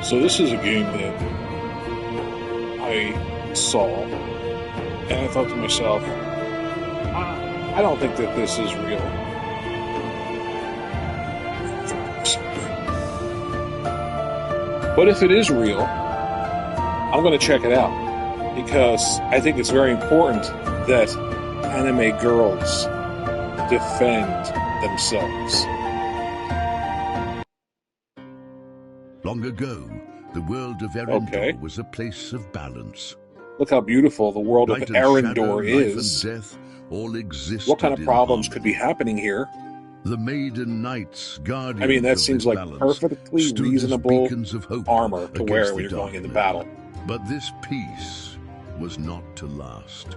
So this is a game that I saw, and I thought to myself, I don't think that this is real. But if it is real, I'm going to check it out, because I think it's very important that anime girls defend themselves. Long ago, the world of Erindor was a place of balance. Look how beautiful the world Light of and shadow, Erindor is. life and death all existed. What kind of problems in could be happening here? The maiden knights, guardians I mean, that of seems this like balance, perfectly stood as reasonable beacons of hope armor to wear against when the you're going into darkness. battle. But this peace was not to last.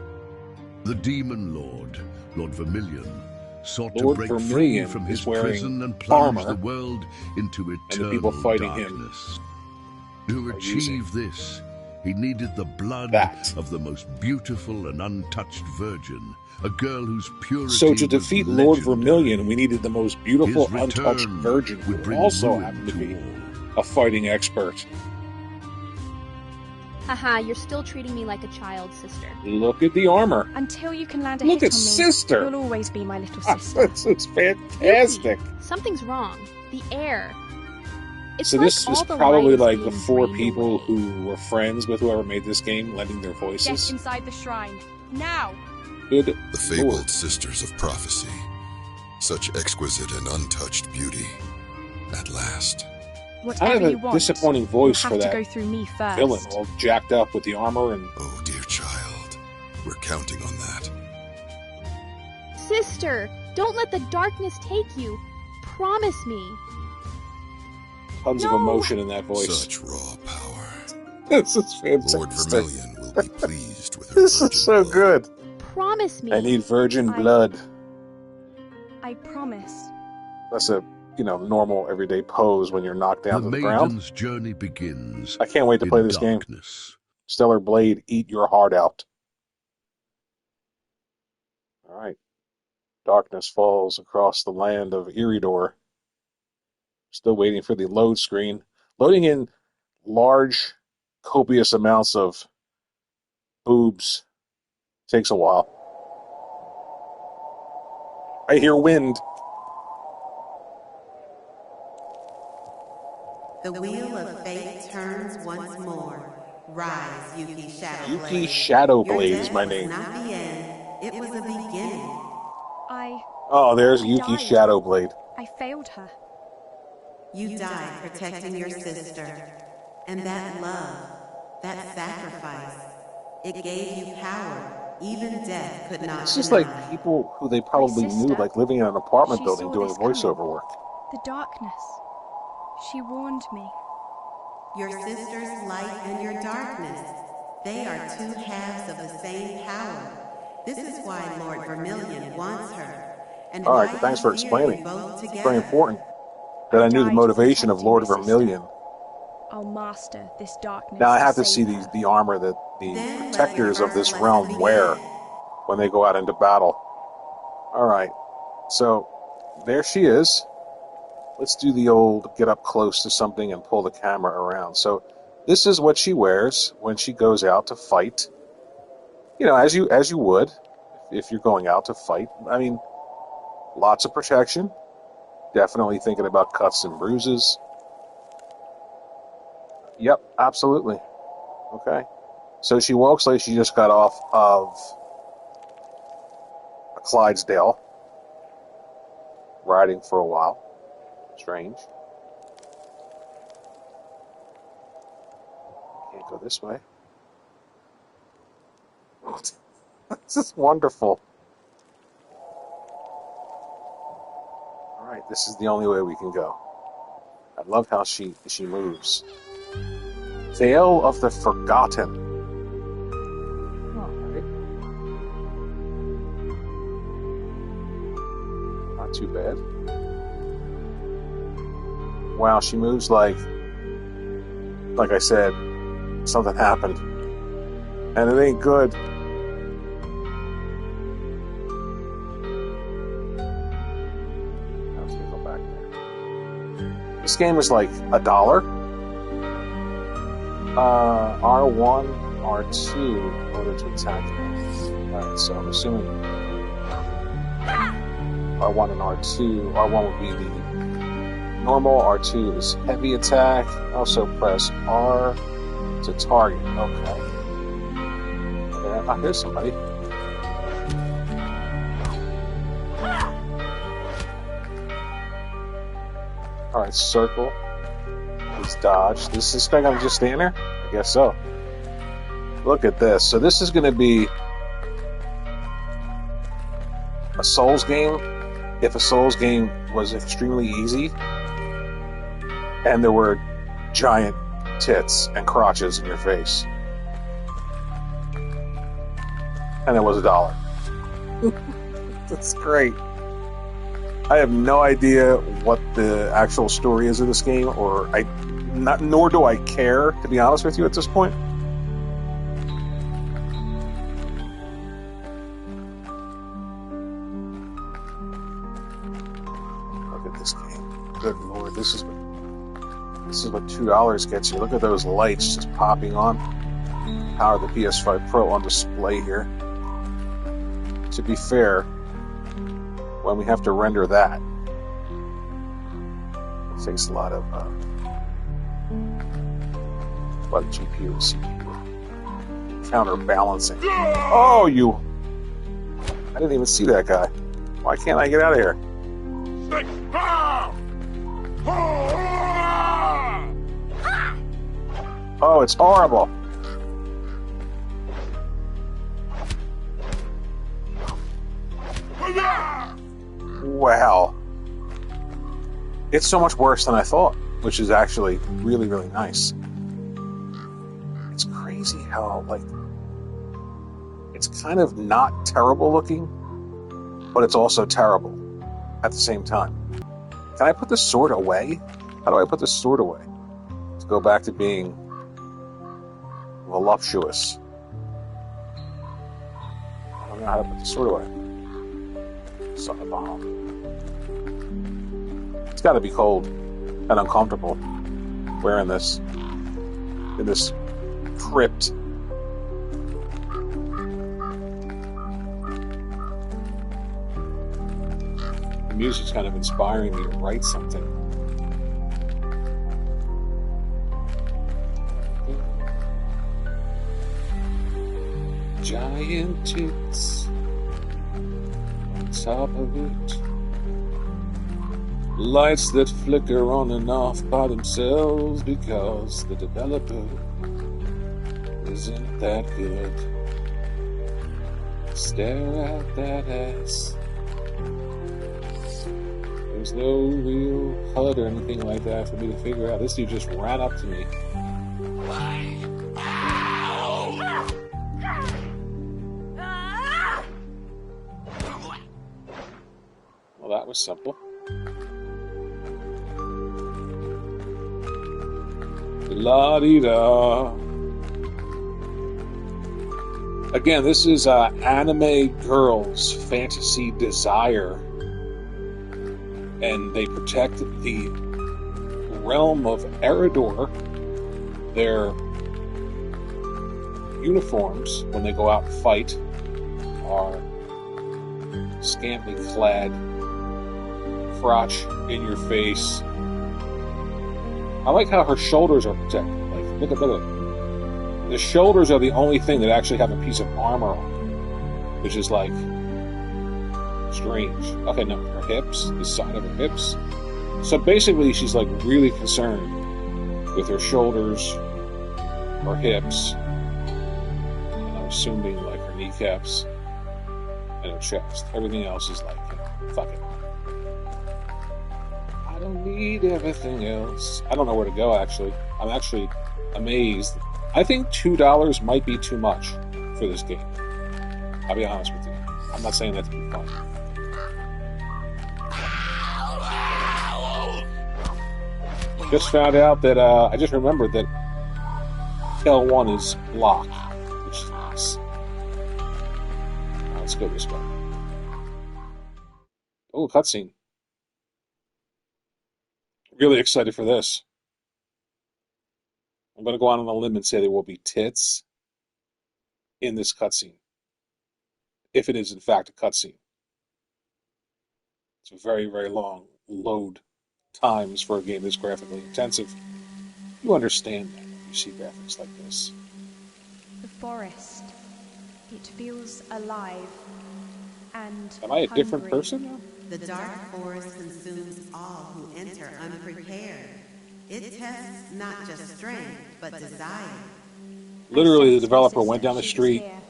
The demon lord, Lord Vermilion, sought Lord to break Vermilion free from is his wearing prison and plunge armor, the world into and eternal the people fighting darkness. him To are using achieve this, he needed the blood that. of the most beautiful and untouched virgin, a girl whose purity So to was defeat Lord legendary. Vermilion, we needed the most beautiful, His untouched return virgin, would who bring also ruin happened to to be all. a fighting expert. Haha, you're still treating me like a child, sister. Look at the armor. Until you can land a Look hit at on me, sister. you'll always be my little sister. This is fantastic. Yuki, something's wrong. The air. It's So like this is all the probably light like is the being 4 drained people away. who were friends with whoever made this game, lending their Get voices. inside the shrine. Now! Good The fabled Lord. sisters of prophecy. Such exquisite and untouched beauty. At last. Kind of Whatever you a want, disappointing you'll voice have for to that go through me first. villain, all jacked up with the armor and... Oh, dear child. We're counting on that. Sister, don't let the darkness take you. Promise me. tons of No. emotion in that voice. Such raw power. This is fantastic. Lord Vermilion will be pleased with her This virgin is so blood. good. Promise me. I need virgin I- blood. I promise. That's a, normal everyday pose when you're knocked down The to the ground. maiden's journey begins I can't wait to in play this game. darkness. Stellar Blade, eat your heart out. All right. Darkness falls across the land of Eriador. Still waiting for the load screen. Loading in large, copious amounts of boobs takes a while. I hear wind. The wheel of fate turns once more. Rise, Yuki Shadowblade. Yuki Shadowblade Your is my death name. was not the end. It was a beginning. Oh, there's I Yuki died. Shadowblade. I failed her. You died protecting your sister. And that love, that sacrifice, it gave you power. Even death could not It's just deny. like people who they probably My knew, sister, like living in an apartment she building saw doing this coming. voiceover work. The darkness. She warned me. Your sister's light and your darkness. They are two halves of the same power. This is why Lord Vermilion wants her. And All right, why thanks he for fears explaining. you both It's together. very important that I knew the died motivation of protecting Lord my sister. Vermilion. I'll master this darkness. Now I have to save see her. the armor that the Then let protectors your of this first realm lesson wear begin. when they go out into battle. All right, so there she is. Let's do the old get up close to something and pull the camera around. So this is what she wears when she goes out to fight. As you would if you're going out to fight. I mean, lots of protection. Definitely thinking about cuts and bruises. Yep, absolutely. Okay. So she walks like she just got off of a Clydesdale, riding for a while. Strange. Can't go this way. This is wonderful. Alright, this is the only way we can go. I love how she moves. Veil of the Forgotten. Alright. Not too bad. Wow, she moves like I said, something happened. And it ain't good. Let's go back there. This game is like $1. R1, R2 in order to attack him. Alright, so I'm assuming R1 and R2. R1 would be the normal, R2 is heavy attack. Also press R to target. Okay. Here's somebody. Alright, circle. Let's dodge. This is going to just stand there? I guess so. Look at this. So this is going to be a Souls game. If a Souls game was extremely easy and there were giant tits and crotches in your face. And it was $1. That's great. I have no idea what the actual story is of this game, nor do I care, to be honest with you, at this point. Look at this game. Good Lord, this is what $2 gets you. Look at those lights just popping on. Power of the PS5 Pro on display here. To be fair, when we have to render that, it takes a lot of GPU and CPU counterbalancing. Oh, I didn't even see that guy. Why can't I get out of here? Oh, it's horrible. Wow. It's so much worse than I thought, which is actually really, really nice. It's crazy how, it's kind of not terrible looking, but it's also terrible at the same time. Can I put the sword away? How do I put the sword away? To go back to being voluptuous. I don't know how to put the sword away. Son of a bomb. It's got to be cold and uncomfortable wearing this in this crypt. The music's kind of inspiring me to write something. Giant tits on top of it. Lights that flicker on and off by themselves because the developer isn't that good. Stare at that ass. There's no real HUD or anything like that for me to figure out. This dude just ran up to me. Well, that was simple. La-dee-da. Again, this is Anime Girls Fantasy Desire, and they protect the realm of Eredor. Their uniforms, when they go out and fight, are scantily clad, crotch in your face. I like how her shoulders are protected. Like, look at it. The shoulders are the only thing that actually have a piece of armor on, which is like strange. Okay, no, her hips, the side of her hips. So basically, she's like really concerned with her shoulders, her hips, and I'm assuming like her kneecaps and her chest. Everything else is like, fuck it. I don't need everything else. I don't know where to go, actually. I'm actually amazed. I think $2 might be too much for this game. I'll be honest with you. I'm not saying that to be funny. Just found out that, I just remembered that L1 is blocked, which is nice. Now, let's go this way. Oh, cutscene. Really excited for this. I'm going to go out on a limb and say there will be tits in this cutscene, if it is in fact a cutscene. It's a very, very long load times for a game that's graphically intensive. You understand that when you see graphics like this. The forest. It feels alive and Am I a different hungry. person now? The dark forest consumes all who enter unprepared. It tests not just strength, but desire. Literally, the I sensed developer my went down the sister. She was street here.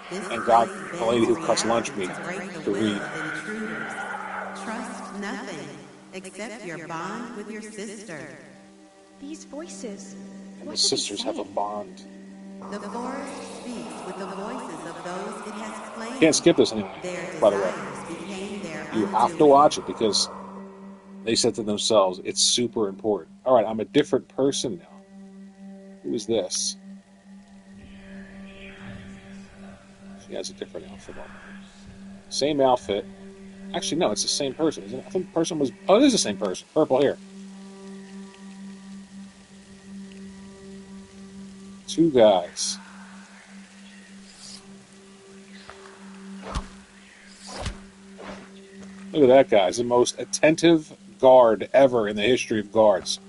This and got place the lady who bends cuts lunch reality meat to break the to will read. of intruders. Trust nothing except your bond with your sister. These voices. And What the are they sisters have a saying? bond. The forest speaks with the voices of those it has claimed. Can't skip this anyway, Their by the way. desires became their You have to undoing. watch it because they said to themselves, it's super important. All right, I'm a different person now. Who is this? She has a different outfit on. Same outfit. Actually, no, it's the same person, isn't it? I think the person was... Oh, it is the same person. Purple hair. Two guys. Look at that guy. He's the most attentive guard ever in the history of guards.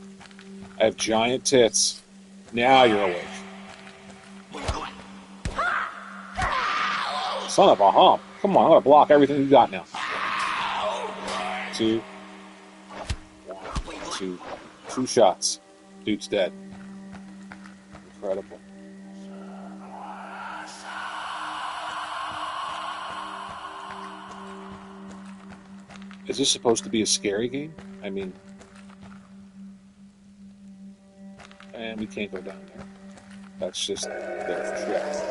I have giant tits. Now you're awake. Son of a hump. Come on, I'm going to block everything you got now. Two. One, two. Two shots. Dude's dead. Incredible. Is this supposed to be a scary game? I mean... And we can't go down there. That's just there for show.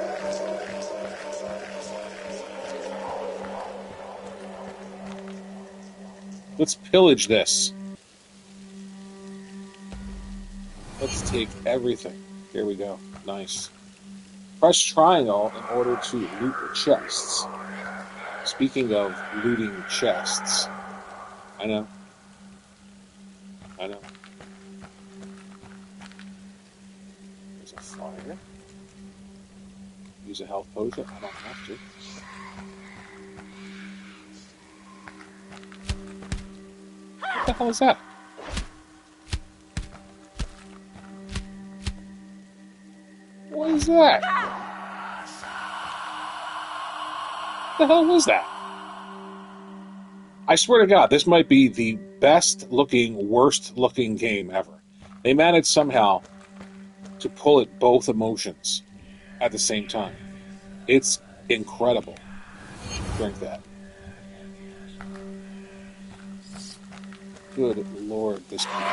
Let's pillage this. Let's take everything. Here we go. Nice. Press triangle in order to loot the chests. Speaking of looting chests. I know. There's a fire. Use a health potion. I don't have to. What the hell is that? What is that? What the hell was that? I swear to God, this might be the best looking, worst looking game ever. They managed somehow to pull at both emotions at the same time. It's incredible. Drink that. Good Lord, this can be...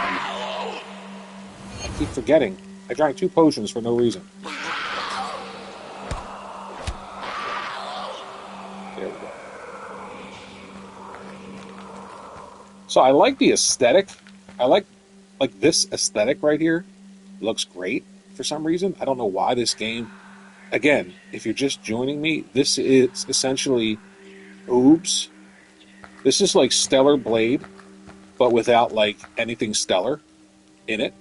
I keep forgetting. I drank 2 potions for no reason. There we go. So I like the aesthetic. I like this aesthetic right here. Looks great for some reason. I don't know why this game... Again, if you're just joining me, this is essentially Oops. This is like Stellar Blade, but without like anything stellar in it.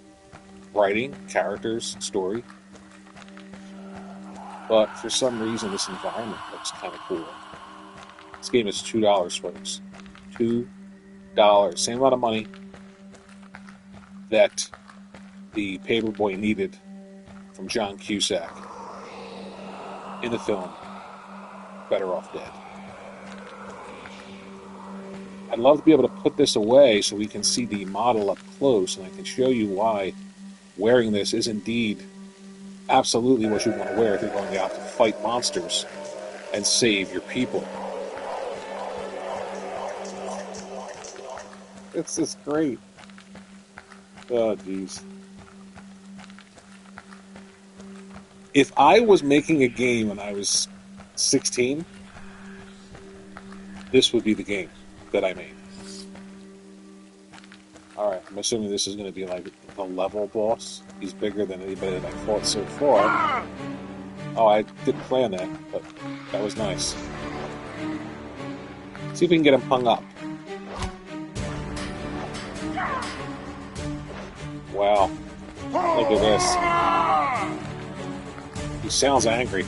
Writing, characters, story. But for some reason this environment looks kind of cool. This game is $2, folks. $2. Same amount of money that the paperboy needed from John Cusack in the film Better Off Dead. I'd love to be able to put this away so we can see the model up close, and I can show you why wearing this is indeed absolutely what you want to wear if you're going out to fight monsters and save your people. It's just great. Oh, jeez. If I was making a game when I was 16, this would be the game that I made. Alright, I'm assuming this is going to be like the level boss. He's bigger than anybody that I fought so far. Oh, I didn't plan that, but that was nice. See if we can get him hung up. Wow. Look at this. He sounds angry.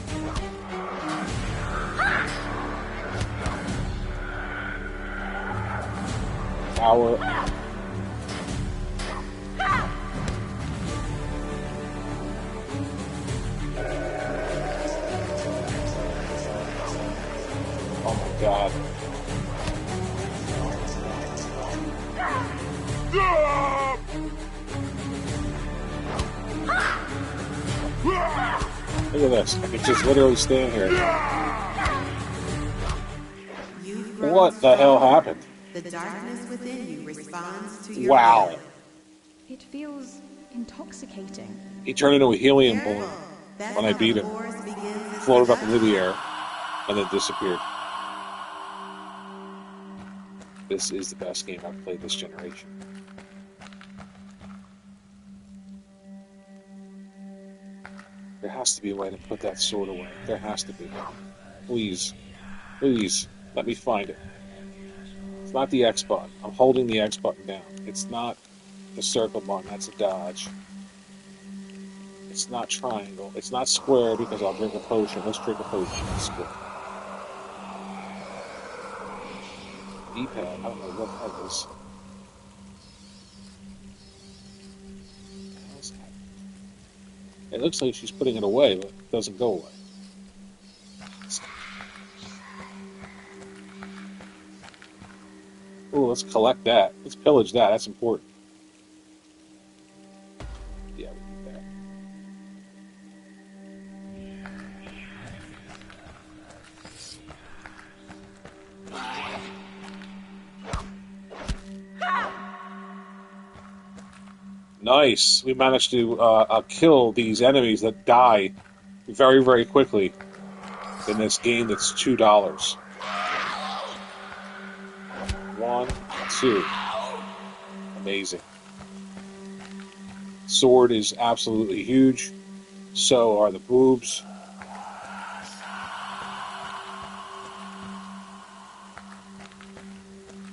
Power. Oh my God. Look at this. I can just literally stand here. What the hell happened? The darkness within you responds to your Wow. will. It feels intoxicating. He turned into a helium balloon Careful. That's when I how beat the him. force begins its Floated up into the seduction. air and then disappeared. This is the best game I've played this generation. There has to be a way to put that sword away. There has to be. Please. Please. Let me find it. It's not the X button. I'm holding the X button down. It's not the circle button. That's a dodge. It's not triangle. It's not square because I'll drink a potion. Let's drink a potion. That's square. D-pad. I don't know what that is. It looks like she's putting it away, but it doesn't go away. Oh, let's collect that. Let's pillage that. That's important. Yeah, we need that. Nice. We managed to kill these enemies that die very, very quickly in this game that's $2. 1, 2. Amazing. Sword is absolutely huge. So are the boobs.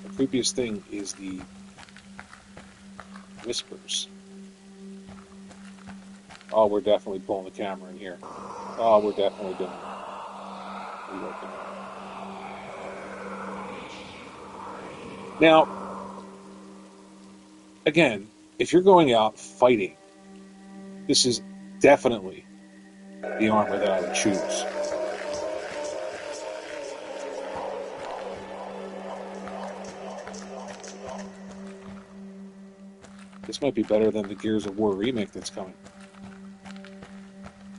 The creepiest thing is the whispers. Oh, we're definitely pulling the camera in here. Oh, we're definitely doing it. Now, again, if you're going out fighting, this is definitely the armor that I would choose. This might be better than the Gears of War remake that's coming.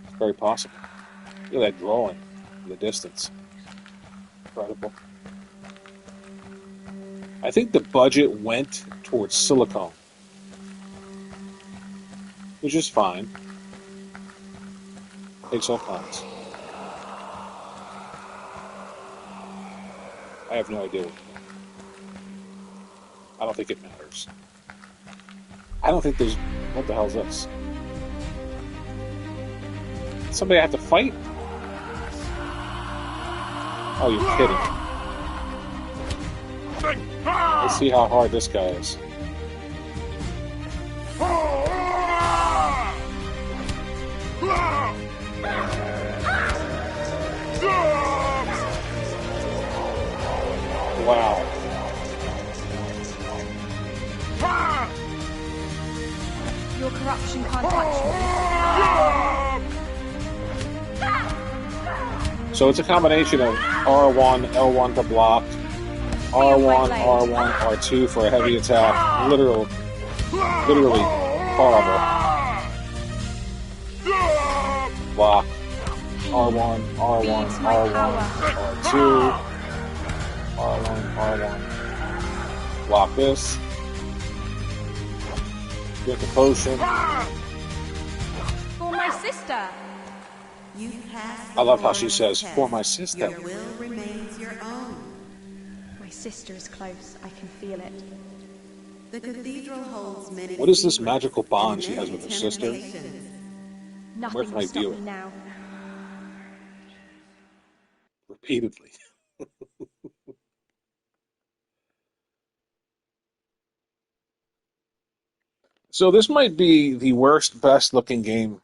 It's very possible. Look at that drawing in the distance. Incredible. I think the budget went towards silicone, which is fine. Takes all kinds. I have no idea what. I don't think it matters. I don't think there's. What the hell is this? Somebody have to fight? Oh, you're kidding. Let's see how hard this guy is. Wow. Your corruption can't touch me. So it's a combination of R1, L1 to block, R1, R1, R2 for a heavy attack. Literally horrible. Block. R1, R1, R1, R2, R1, R1. Block this. Drink a potion. For my sister. You pass I love how she the says, test. "For my sister." Your will remains your own. My sister is close. I can feel it. The cathedral holds many What is this secrets magical bond and she has many with her sister? temptations. Nothing Where can will I stop view me it? now. Repeatedly. So this might be the worst, best looking game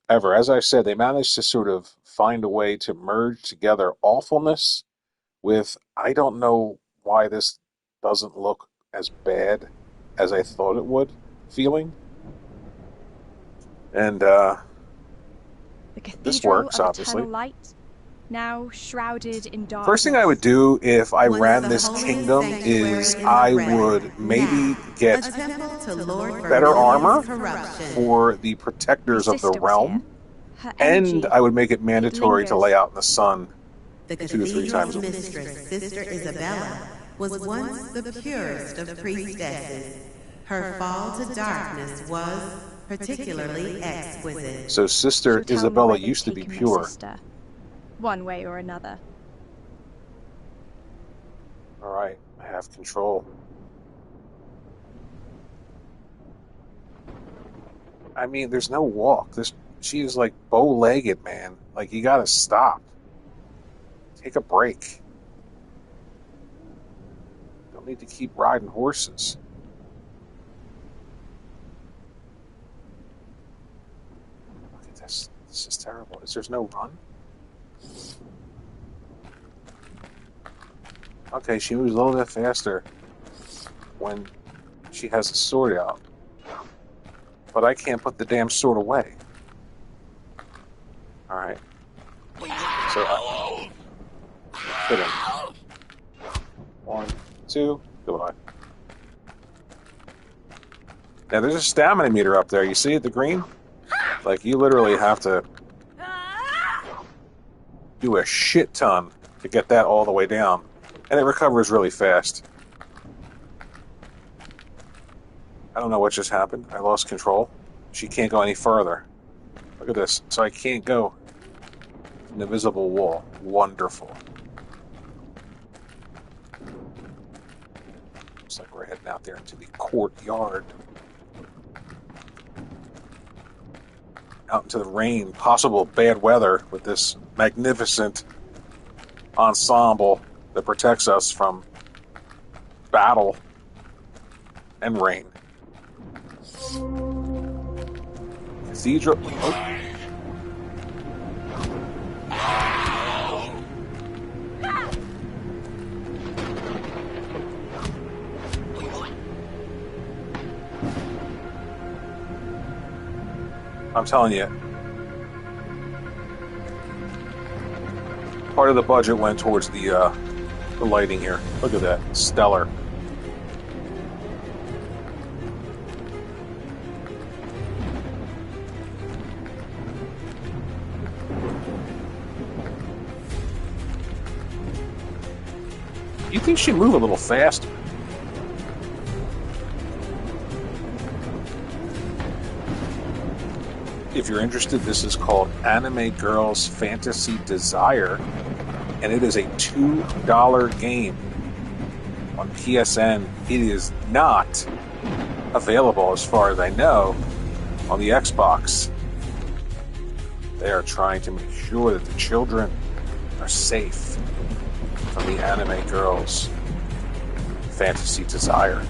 ever. As I said, they managed to sort of find a way to merge together awfulness with, I don't know why this doesn't look as bad as I thought it would, feeling. And The this cathedral works, of obviously. eternal light, now shrouded in darkness. First thing I would do if I Once ran the this holy kingdom sanctuary is in the I realm. would maybe Now, get a temple to Lord better Vermilion's armor corruption. for the My protectors of the sister was realm, here. Her and energy, I would make it mandatory to lingers. lay out in the sun The 2 to 3 times cathedral's a week. mistress, Sister Isabella, was once the purest of priestesses. Her fall to darkness was particularly exquisite. So Sister She'll tell me Isabella where they've used to be taken my pure. sister, one way or another. All right, I have control. I mean, there's no walk. She is like bow-legged, man. Like, you gotta stop. Take a break. Don't need to keep riding horses. Look at this. This is terrible. There's no run? Okay, she moves a little bit faster when she has a sword out. But I can't put the damn sword away. Alright. So hit him. 1, 2, goodbye. Now there's a stamina meter up there. You see it, the green? Like, you literally have to do a shit ton to get that all the way down. And it recovers really fast. I don't know what just happened. I lost control. She can't go any further. Look at this. So I can't go. An invisible wall. Wonderful. Looks like we're heading out there into the courtyard. Out into the rain. Possible bad weather with this magnificent ensemble that protects us from battle and rain. Cathedral. Oh. I'm telling you, part of the budget went towards the lighting here. Look at that. Stellar. You think she'd move a little faster? If you're interested, this is called Anime Girls Fantasy Desire, and it is a $2 game on PSN. It is not available, as far as I know, on the Xbox. They are trying to make sure that the children are safe from the Anime Girls Fantasy Desire.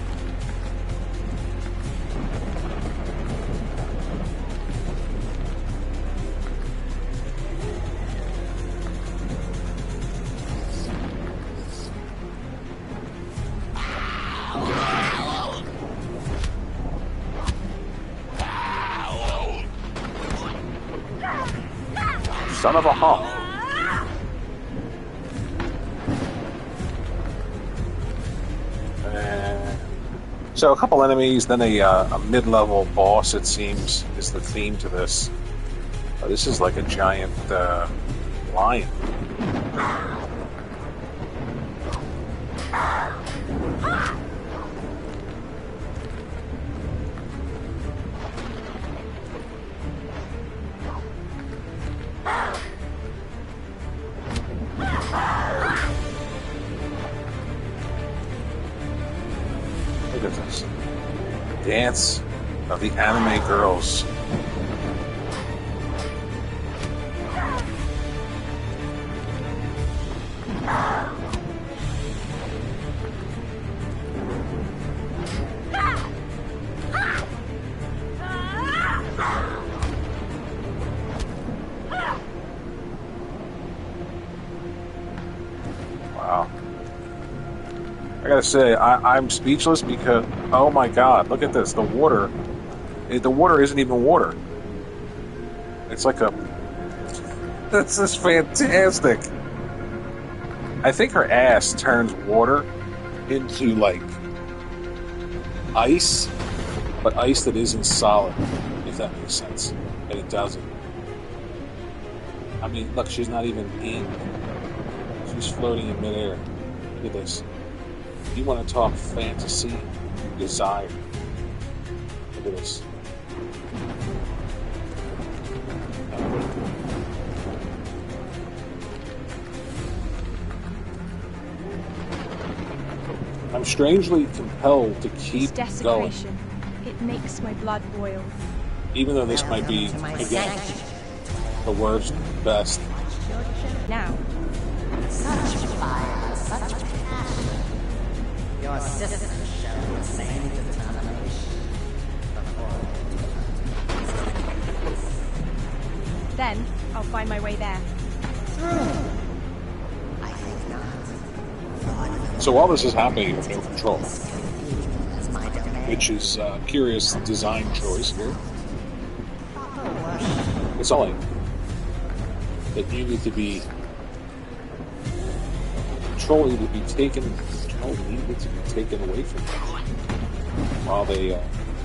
Son of a hawk. So a couple enemies, then a mid-level boss, it seems, is the theme to this. This is like a giant lion. Look at this. Dance of the Anime Girls. gotta say, I'm speechless because, oh my god, look at this. The water isn't even water. It's like a... This is fantastic. I think her ass turns water into, like, ice, but ice that isn't solid, if that makes sense. And it doesn't. I mean, look, she's not even in. She's floating in midair. Look at this. You want to talk fantasy, desire. Look at this. I'm strangely compelled to keep This going. desecration, it makes my blood boil. Even though this might be, again, the worst, best. Now, Such fire, such passion. Your sister showed the same determination. then I'll find my way there. I think not. So while this is happening, you have no control, As my domain. which is a curious design choice here. It's all like that you need to be control needed to be taken away from them while they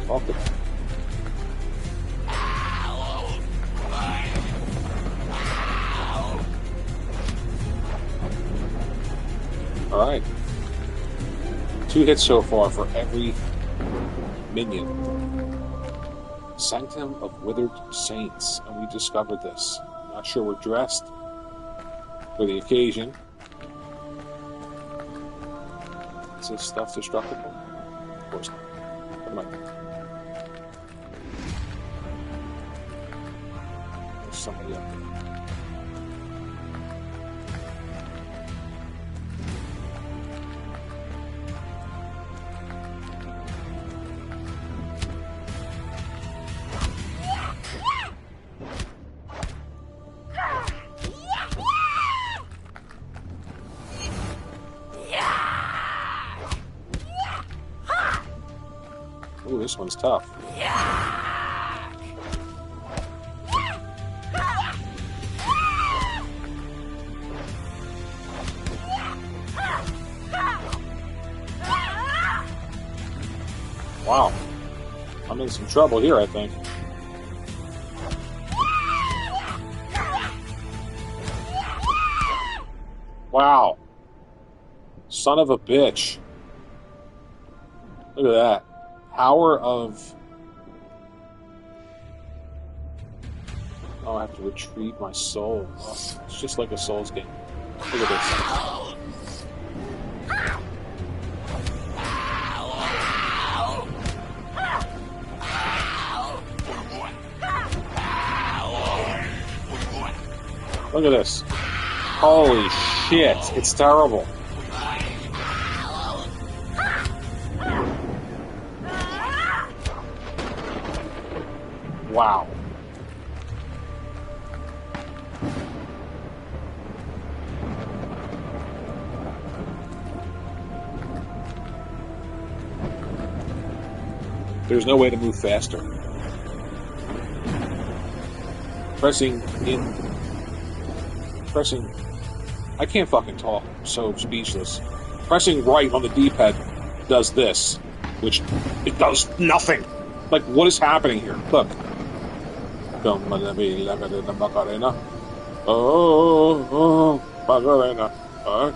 talk about it. Alright. 2 hits so far for every minion. Sanctum of Withered Saints, and we discovered this. Not sure we're dressed for the occasion. Is this stuff destructible? Of course not. What am I doing? There's somebody up there. Ooh, this one's tough. Wow. I'm in some trouble here, I think. Wow. Son of a bitch. Look at that. Power of... Oh, I have to retrieve my soul. Oh, it's just like a Souls game. Look at this. Look at this. Holy shit. It's terrible. Wow. There's no way to move faster. Pressing. I can't fucking talk. I'm so speechless. Pressing right on the D-pad does this, which it does nothing. Like, what is happening here? Look. Macarena. Oh, Macarena. I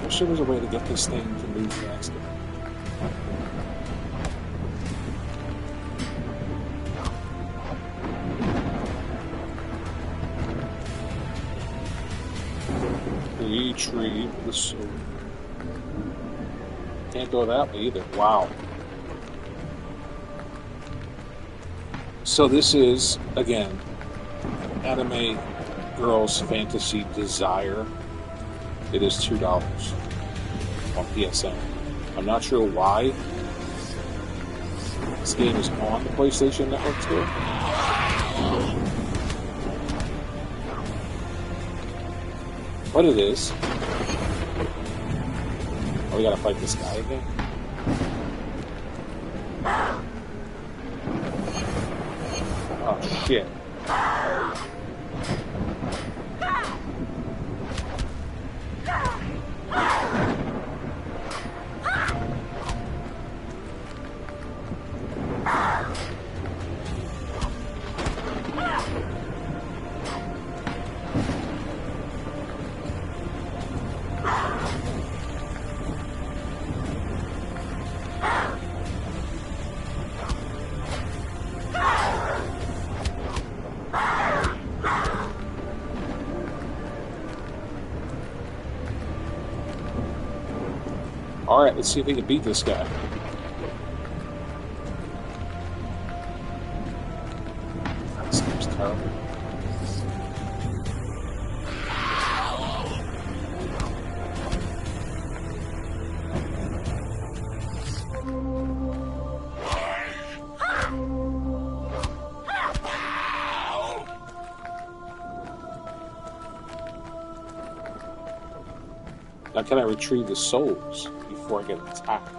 wish there was a way to get this thing to move faster. Retrieve the soul. Can't go that way either. Wow. So this is, again, Anime Girls Fantasy Desire. It is $2 on PSN. I'm not sure why this game is on the PlayStation Network too. But it is. Oh, we gotta fight this guy again? Oh, shit. Alright, let's see if we can beat this guy. This game's terrible. Now can I retrieve the souls before I get attacked?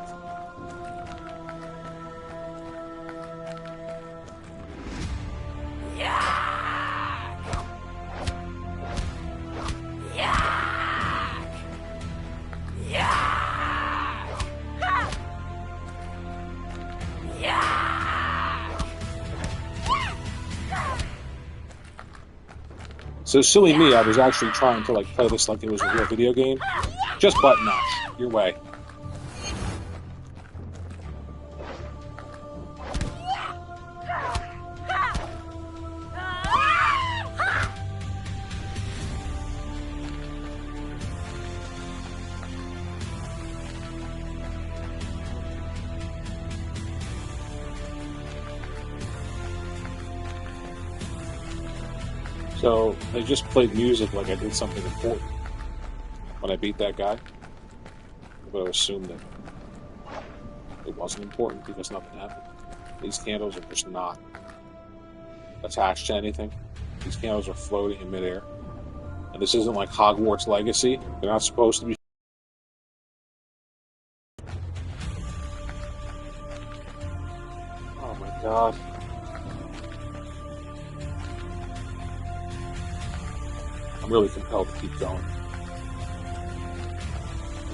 So silly me, I was actually trying to play this like it was a real video game. Just button mash. Your way. So I just played music like I did something important when I beat that guy. I'm going to assume that it wasn't important because nothing happened. These candles are just not attached to anything. These candles are floating in midair. And this isn't like Hogwarts Legacy. They're not supposed to be. Oh my god. I'm really compelled to keep going.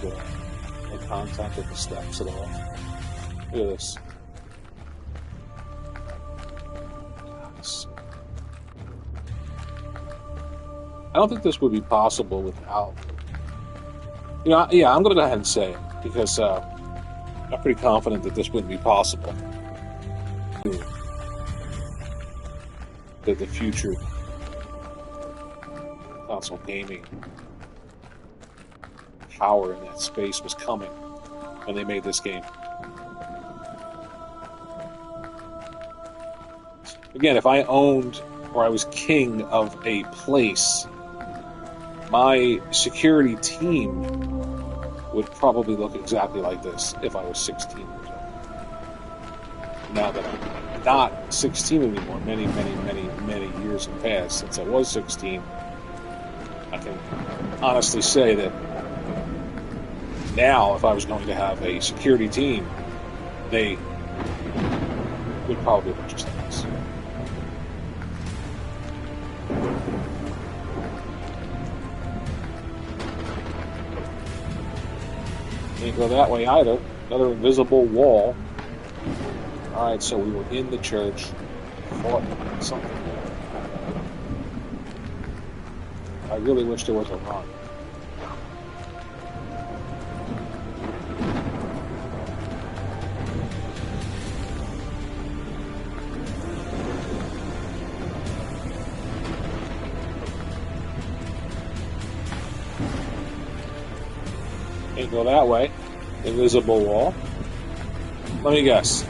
No contact with the steps at all. Look at this. I don't think this would be possible without. Yeah, I'm going to go ahead and say it because I'm pretty confident that this wouldn't be possible. That the future console gaming power in that space was coming when they made this game. Again, if I owned or I was king of a place, my security team would probably look exactly like this if I was 16 years old. Now that I'm not 16 anymore, many years have passed since I was 16, I can honestly say that now, if I was going to have a security team, they would probably look just like this. Can't go that way either. Another invisible wall. Alright, so we were in the church, fought something there. I really wish there was a run. Can't go that way. Invisible wall. Let me guess.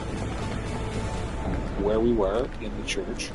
Where we were in the church.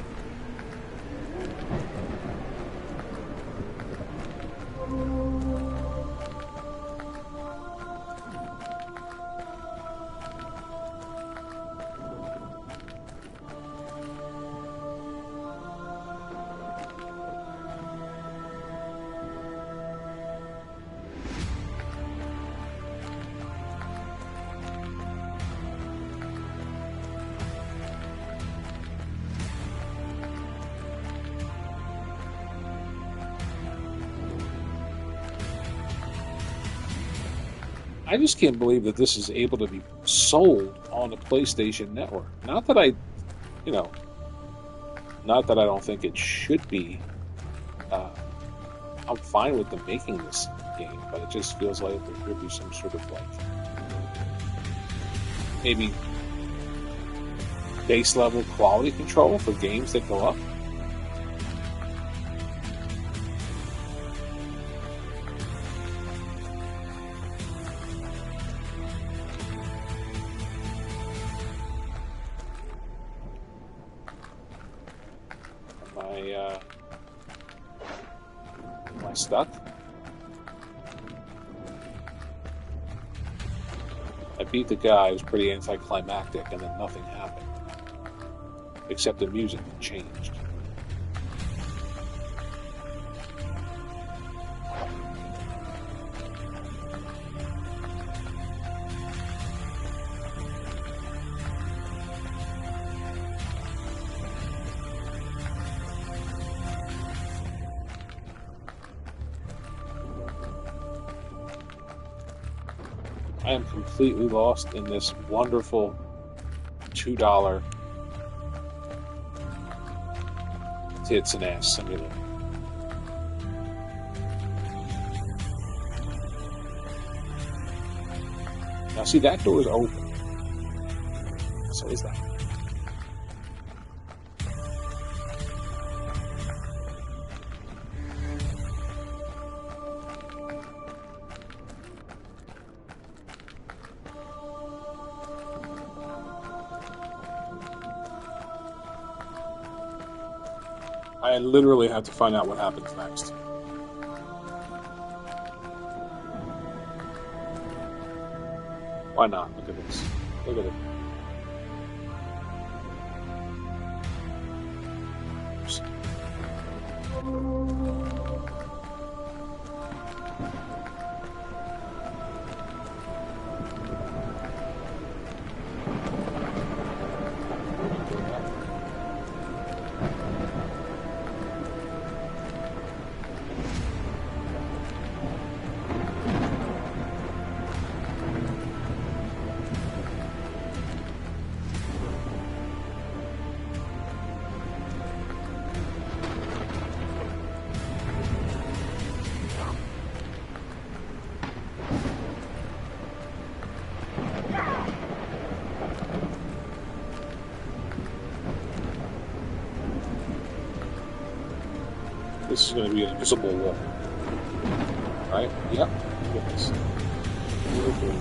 I just can't believe that this is able to be sold on the PlayStation Network. Not that I, you know, not that I don't think it should be. I'm fine with them making this game, but it just feels like there could be some sort of like maybe base level quality control for games that go up. Am I stuck? I beat the guy. It was pretty anticlimactic, and then nothing happened. Except the music changed. I am completely lost in this wonderful $2 tits and ass simulator. Now see, that door is open. So is that. I literally have to find out what happens next. Why not? Look at this. Look at it. This is going to be an invisible wall. Right? Yep. Look at this. Beautiful.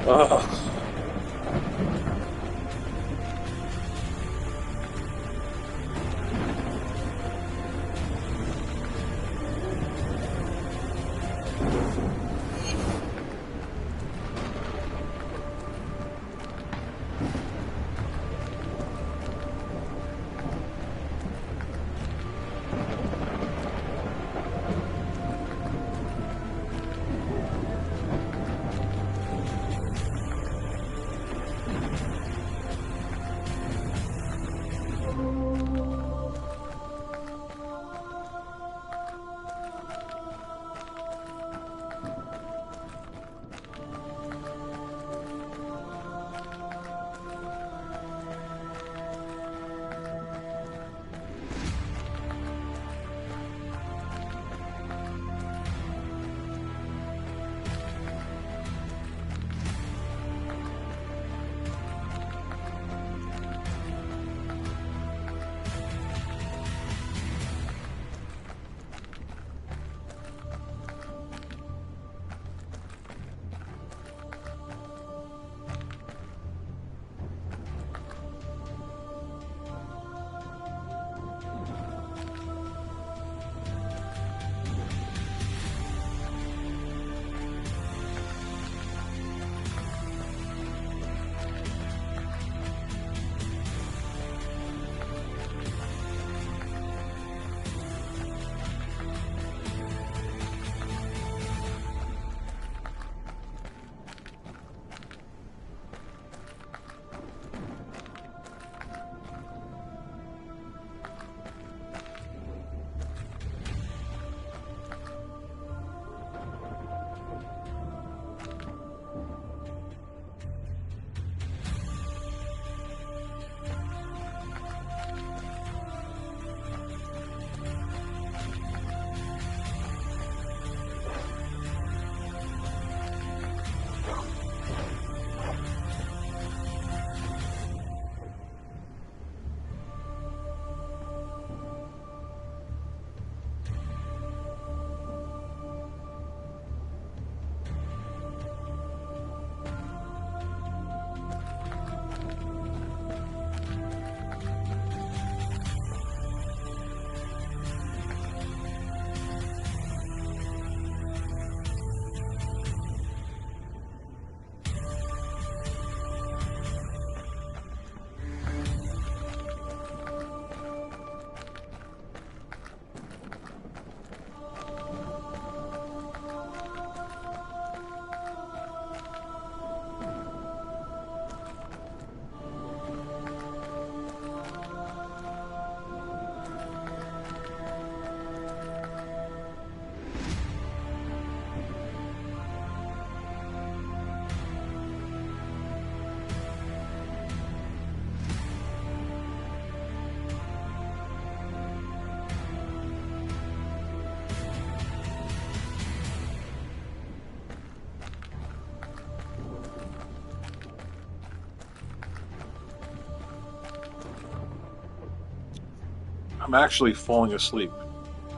Ugh. I'm actually falling asleep.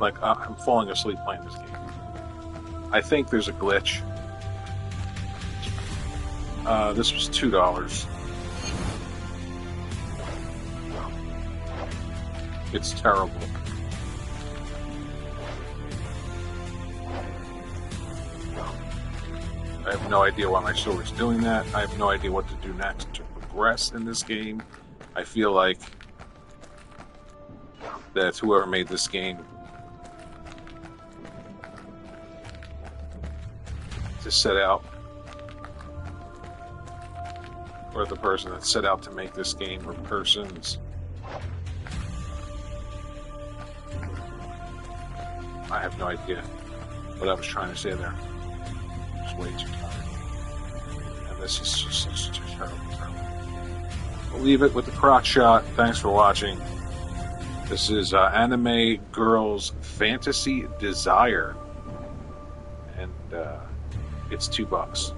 Like, I'm falling asleep playing this game. I think there's a glitch. This was $2. It's terrible. I have no idea why my sword's doing that. I have no idea what to do next to progress in this game. I feel like that whoever made this game to set out, or the person that set out to make this game, or persons, I have no idea what I was trying to say there. It's way too tired. And this is just such a terrible. We'll leave it with the crotch shot. Thanks for watching. This is Anime Girls Fantasy Desire. And it's $2.